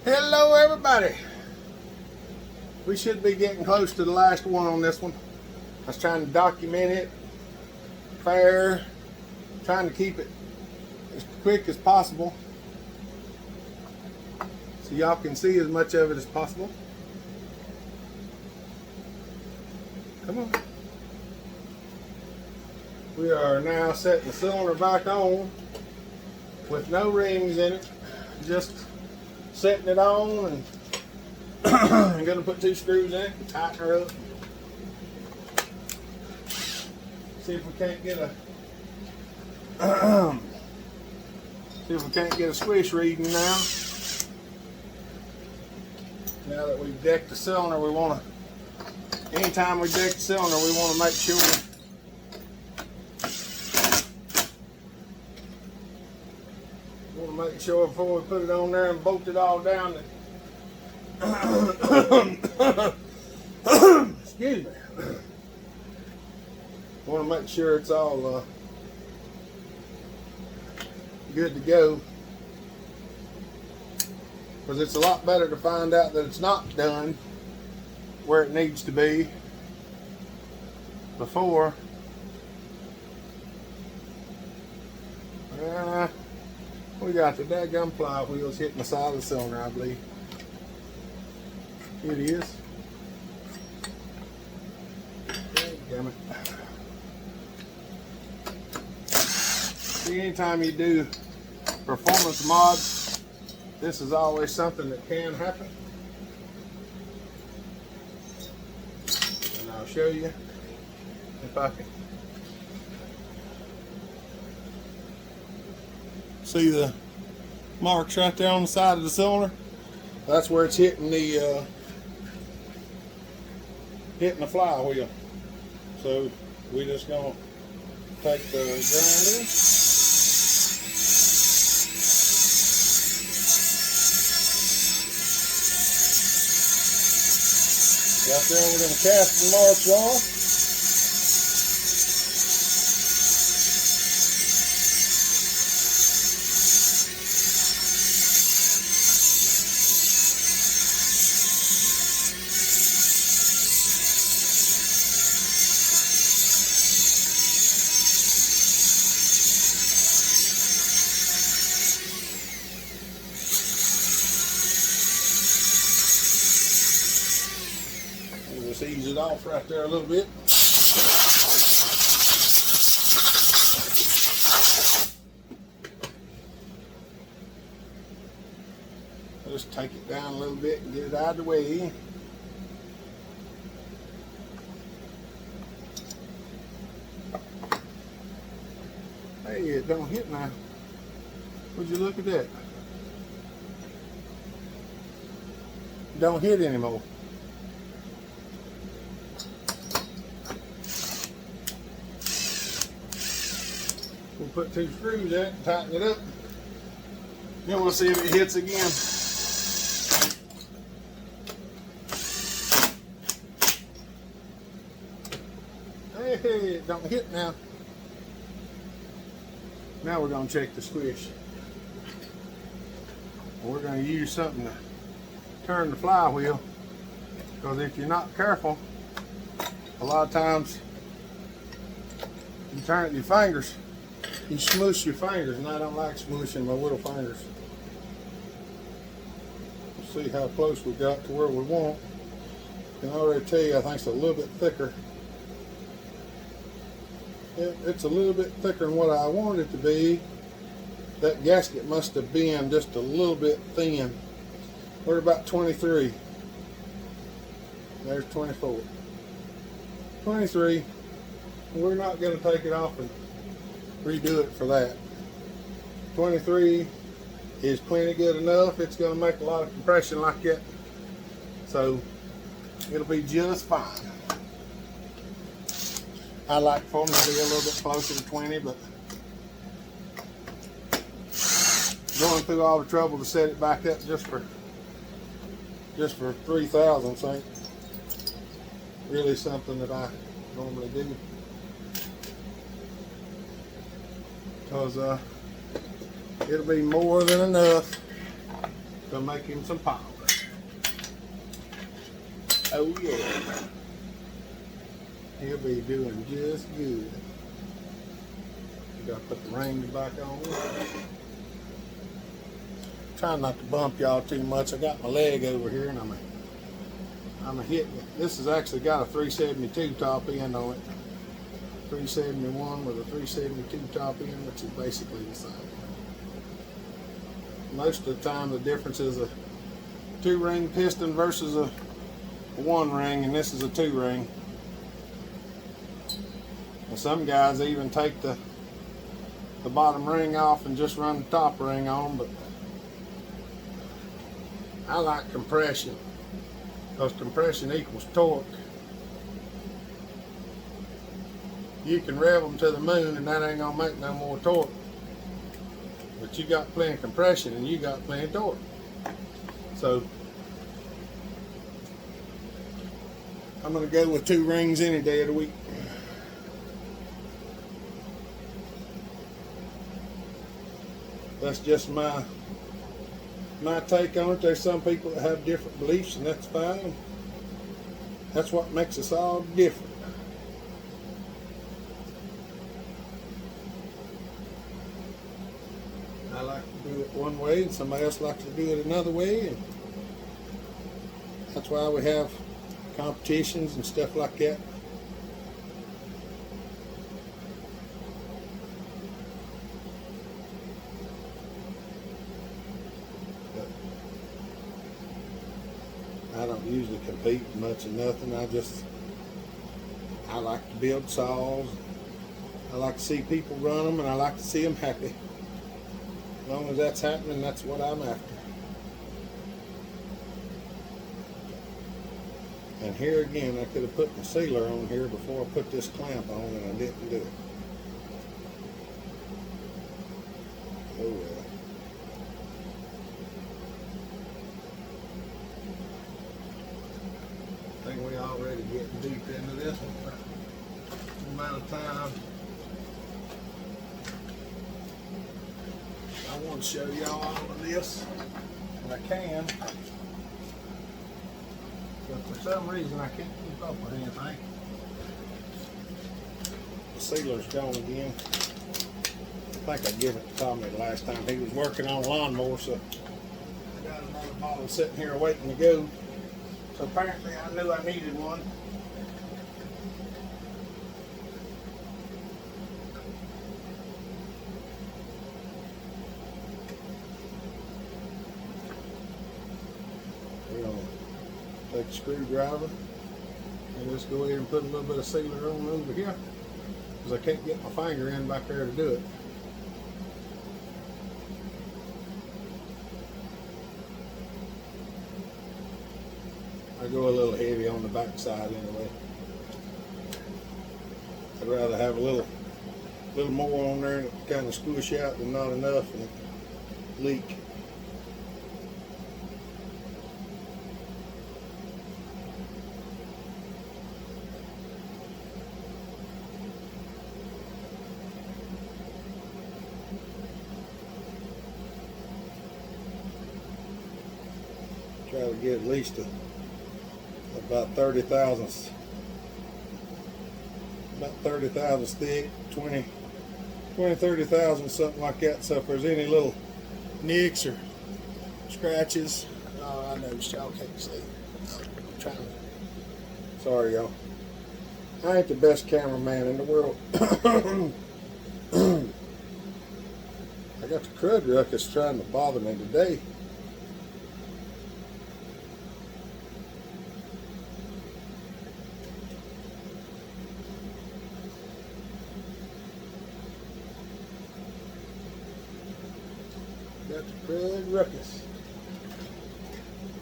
Hello everybody. We should be getting close to the last one on this one. I was trying to document it fair, trying to keep it as quick as possible so y'all can see as much of it as possible. Come on. We are now setting the cylinder back on with no rings in it, just setting it on, and I'm going to put 2 screws in it and tighten her up. See if we can't get a squish reading now. Now that we've decked the cylinder, anytime we deck the cylinder, we want to make sure before we put it on there and bolt it all down that excuse me. Want to make sure it's all good to go, because it's a lot better to find out that it's not done where it needs to be before we got the daggum ply wheels hitting the side of the cylinder, I believe. It is. Damn it. See, anytime you do performance mods, this is always something that can happen. And I'll show you if I can. See the marks right there on the side of the cylinder? That's where it's hitting the flywheel. So we just gonna take the grinder, got there where them casting marks are. Just ease it off right there a little bit. Just take it down a little bit and get it out of the way. Hey, it don't hit now. Would you look at that? It don't hit anymore. We'll put 2 screws in it and tighten it up. Then we'll see if it hits again. Hey, it don't hit now. Now we're going to check the squish. We're going to use something to turn the flywheel, because if you're not careful, a lot of times you turn it with your fingers. You smush your fingers, and I don't like smushing my little fingers. Let's see how close we got to where we want. I can already tell you I think it's a little bit thicker. It's a little bit thicker than what I wanted it to be. That gasket must have been just a little bit thin. We're about 23. There's 24. 23. We're not going to take it off and redo it for that. 23 is plenty good enough. It's going to make a lot of compression like that, so it'll be just fine. I like for them to be a little bit closer to 20, but going through all the trouble to set it back up just for 3 thousandths ain't really something that I normally do. Because it'll be more than enough Gonna make him some power. Oh yeah. He'll be doing just good. You gotta put the rings back on. Trying not to bump y'all too much. I got my leg over here and I'm hitting it. This has actually got a 372 top end on it. 371 with a 372 top end, which is basically the same. Most of the time the difference is a 2-ring piston versus a 1-ring, and this is a 2-ring. And some guys even take the bottom ring off and just run the top ring on, but I like compression because compression equals torque. You can rev them to the moon and that ain't gonna make no more torque, but you got plenty of compression and you got plenty of torque. So I'm gonna go with 2 rings any day of the week. That's just my take on it. There's some people that have different beliefs, and that's fine. That's what makes us all different. I like to do it one way, and somebody else likes to do it another way, and that's why we have competitions and stuff like that. I don't usually compete much or nothing. I like to build saws. I like to see people run them, and I like to see them happy. As long as that's happening, that's what I'm after. And here again, I could have put the sealer on here before I put this clamp on, and I didn't do it. Oh well. I think we already getting deep into this one. The amount of time I want to show y'all all of this, and I can, but for some reason I can't keep up with anything. The sealer's gone again. I think I gave it to Tommy the last time. He was working on a lawnmower, so I got another bottle sitting here waiting to go. So apparently I knew I needed one. We're going to take a screwdriver and just go ahead and put a little bit of sealer on over here, because I can't get my finger in back there to do it. I go a little heavy on the back side anyway. I'd rather have a little more on there and kind of squish out than not enough and leak. Try to get at least about 30 thousandths thick, 20, 30 thousandths, something like that. So if there's any little nicks or scratches, I know y'all can't see. I'm trying to, sorry y'all. I ain't the best cameraman in the world. I got the crud ruckus trying to bother me today. Got the crud ruckus.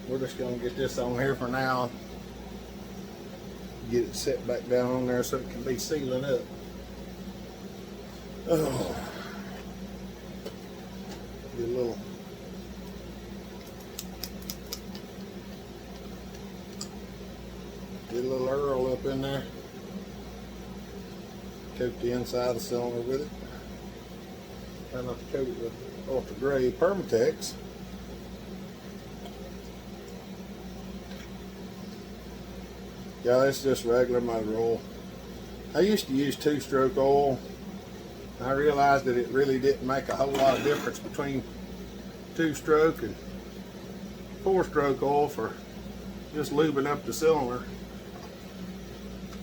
We're just going to get this on here for now. Get it set back down on there so it can be sealing up. Oh. Get a little Earl up in there. Coat the inside of the cylinder with it. Try not to coat it with ultra gray Permatex. Yeah, it's just regular motor oil. I used to use 2-stroke oil. I realized that it really didn't make a whole lot of difference between 2-stroke and 4-stroke oil for just lubing up the cylinder.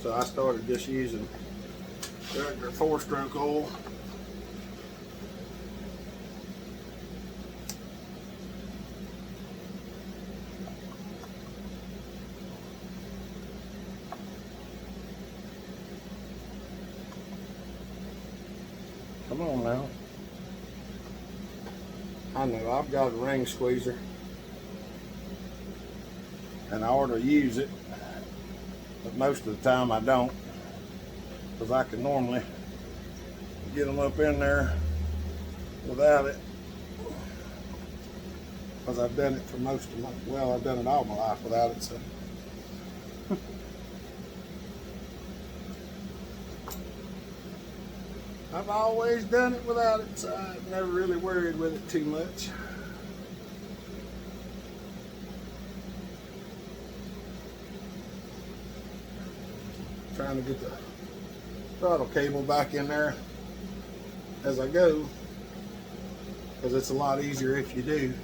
So I started just using regular 4-stroke oil. Come on now. I know I've got a ring squeezer and I ought to use it, but most of the time I don't, because I can normally get them up in there without it, because I've done it for most of my, well, I've done it all my life without it. So I've always done it without it, so I've never really worried with it too much. Trying to get the throttle cable back in there as I go, because it's a lot easier if you do.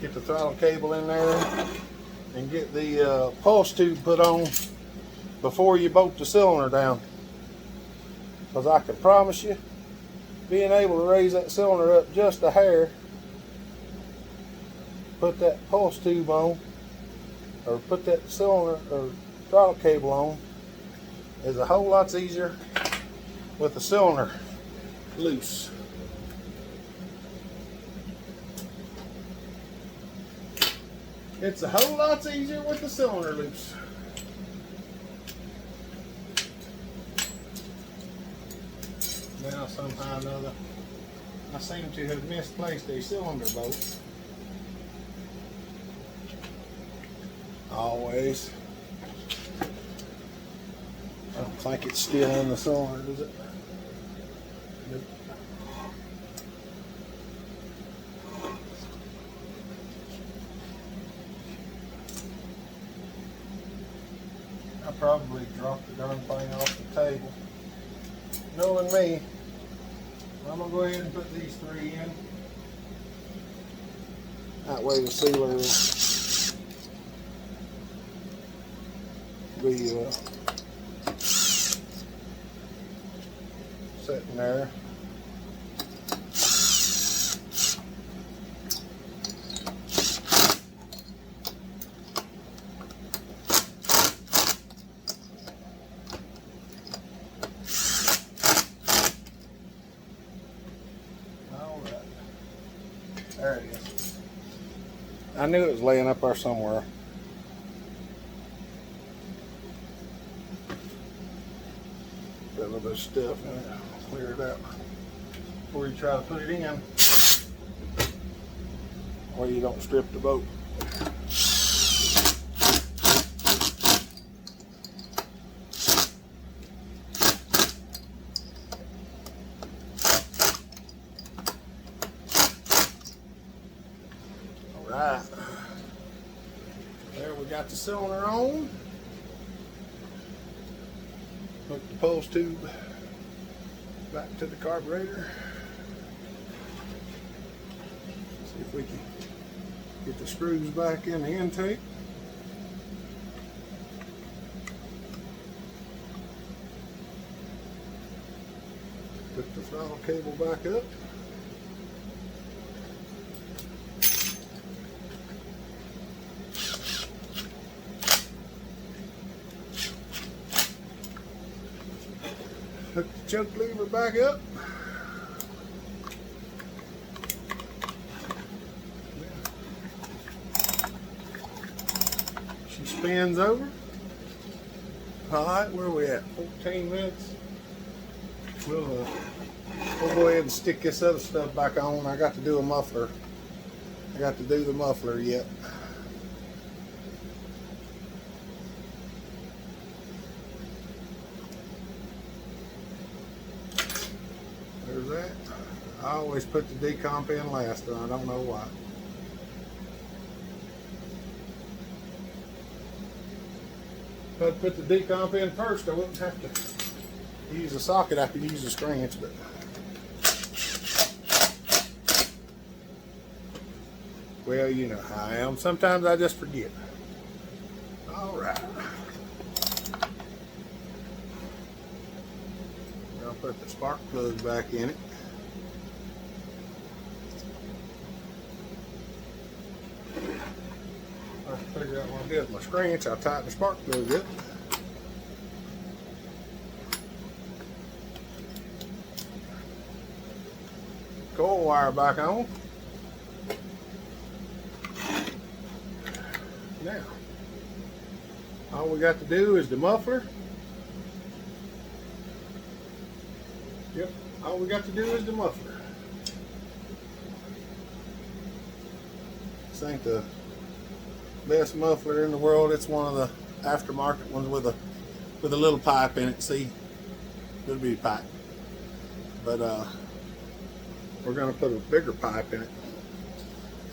Get the throttle cable in there and get the pulse tube put on before you bolt the cylinder down. Because I can promise you, being able to raise that cylinder up just a hair, put that pulse tube on, or put that cylinder or throttle cable on, is a whole lot easier with the cylinder loose. It's a whole lot easier with the cylinder loose. Now somehow or another, I seem to have misplaced a cylinder bolt. Always. I don't think it's still in the cylinder, is it? Nope. I probably dropped the darn thing off the table. Knowing me, I'm going to go ahead and put these 3 in. That way the sealer will be sitting there. There it is. I knew it was laying up there somewhere. Got a little bit of stuff in it. Clear it out before you try to put it in, or you don't strip the boat. Right, there we got the cylinder on. Hook the pulse tube back to the carburetor. See if we can get the screws back in the intake. Put the throttle cable back up. Hook the choke lever back up. She spins over. All right, where are we at? 14 minutes. We'll go ahead and stick this other stuff back on. I got to do a muffler. I got to do the muffler yet. There's that. I always put the decomp in last, and I don't know why. If I'd put the decomp in first, I wouldn't have to use a socket. I could use a screens, but well, you know how I am. Sometimes I just forget. All right. I'll put the spark plug back in it. I'll figure out what I did with my screens. I'll tighten the spark plug up. Coil wire back on. Now, all we got to do is the muffler. Yep, all we got to do is the muffler. This ain't the best muffler in the world. It's one of the aftermarket ones with a little pipe in it. See, little bitty pipe. But we're gonna put a bigger pipe in it.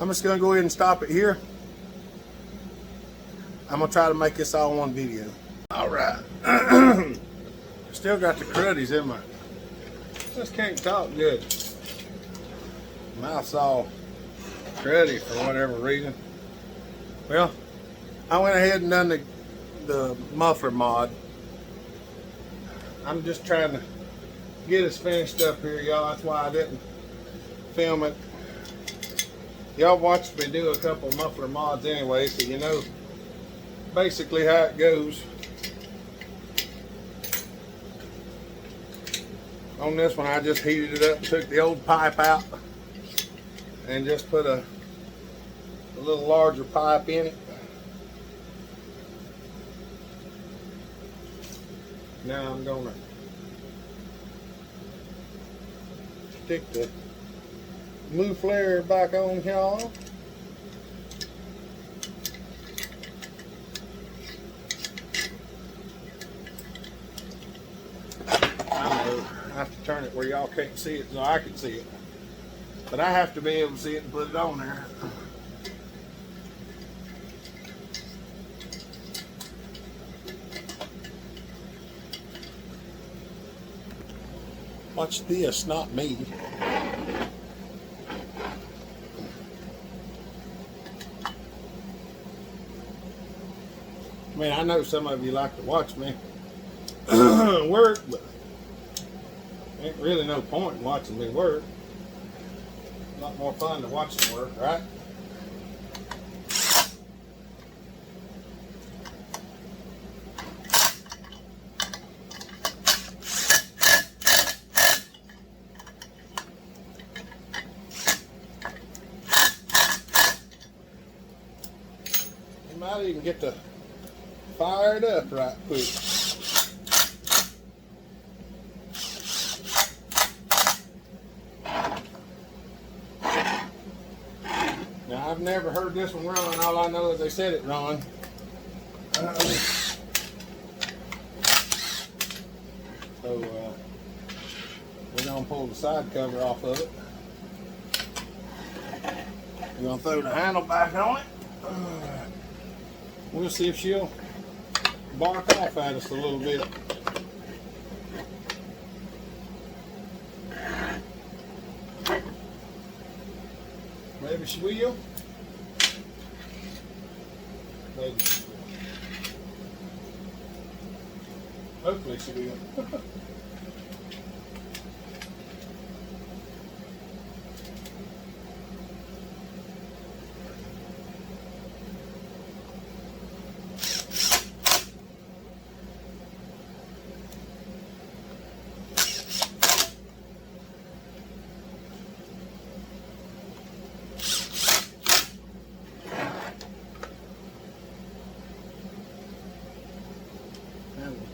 I'm just gonna go ahead and stop it here. I'm gonna try to make this all one video. All right. Still got the cruddies in my. Just can't talk good. Mouth's all cruddy for whatever reason. Well, I went ahead and done the muffler mod. I'm just trying to get us finished up here, y'all. That's why I didn't film it. Y'all watched me do a couple muffler mods anyway, so you know basically how it goes. On this one, I just heated it up, took the old pipe out, and just put a little larger pipe in it. Now I'm gonna stick the muffler back on, y'all. I have to turn it where y'all can't see it so I can see it. But I have to be able to see it and put it on there. Watch this, not me. I mean, I know some of you like to watch me work, but ain't really no point in watching me work. A lot more fun to watch them work, right? You might even get to fire it up right quick. Now, I've never heard this one run. All I know is they said it run. So we're gonna pull the side cover off of it. We're gonna throw the handle back on it. We'll see if she'll bark off at us a little bit. Maybe she will. Maybe she will. Hopefully she will.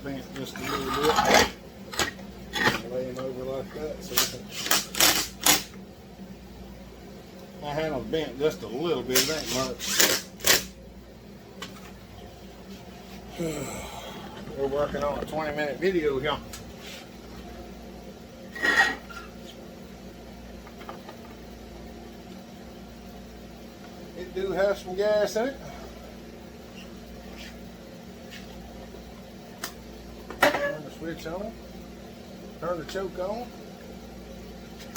Bent just a little bit. Lay him over like that so my handle's bent just a little bit, it ain't much. We're working on a 20-minute video here. It do have some gas in it. switch on. Turn the choke on.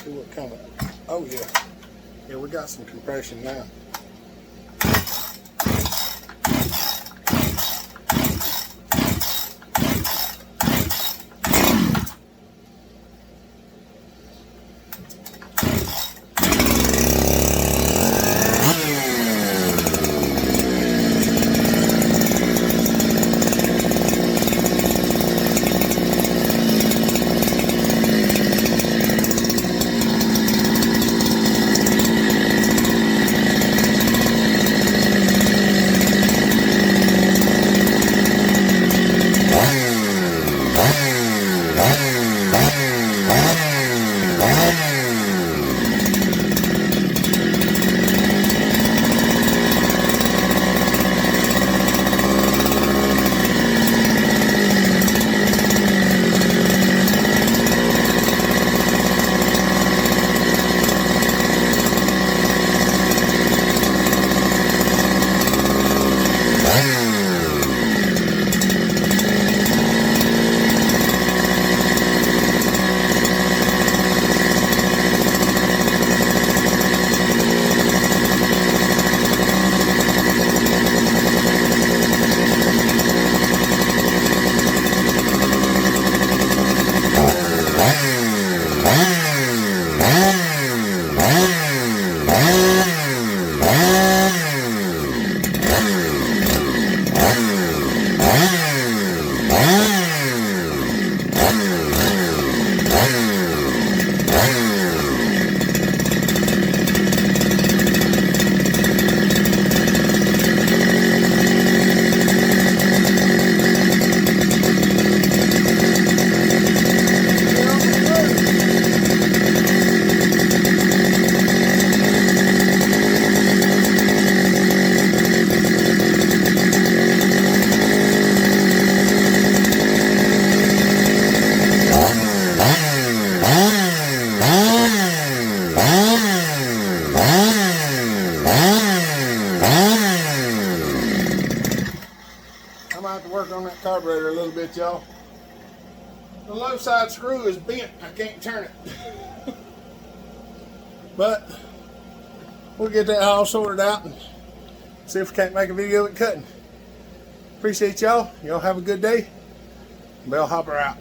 See what kind of, oh yeah. Yeah, we got some compression now. I'm gonna have to work on that carburetor a little bit, y'all. The low side screw is bent. I can't turn it. But we'll get that all sorted out and see if we can't make a video of it cutting. Appreciate y'all. Y'all have a good day. Bellhopper out.